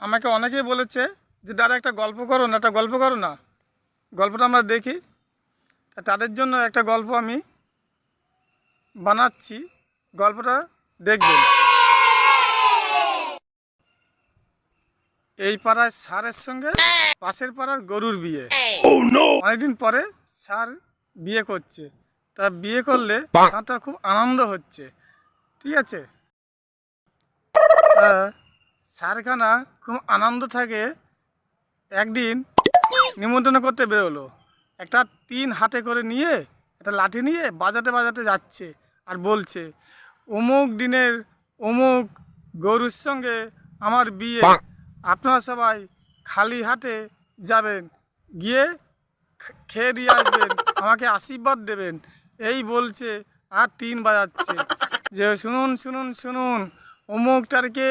আমাকে অনেকেই বলেছে যে দাদা একটা গল্প করো না, একটা গল্প করো না, গল্পটা আমরা দেখি। তাদের জন্য একটা গল্প আমি বানাচ্ছি, গল্পটা দেখবেন। এই পাড়ায় স্যারের সঙ্গে পাশের পাড়ার গরুর বিয়ে। অনেকদিন পরে স্যার বিয়ে করছে। তা বিয়ে করলে স্যারটার খুব আনন্দ হচ্ছে, ঠিক আছে। তা স্যারখানা খুব আনন্দ থাকে। একদিন নিমন্ত্রণ করতে বেরোলো। একটা টিন হাতে করে নিয়ে, একটা লাঠি নিয়ে বাজাতে বাজাতে যাচ্ছে আর বলছে, অমুক দিনের অমুক গরুর সঙ্গে আমার বিয়ে, আপনারা সবাই খালি হাতে যাবেন, গিয়ে খেয়ে দিয়ে আসবেন, আমাকে আশীর্বাদ দেবেন। এই বলছে আর টিন বাজাচ্ছে যে শুনুন শুনুন শুনুন, অমুক তারিখে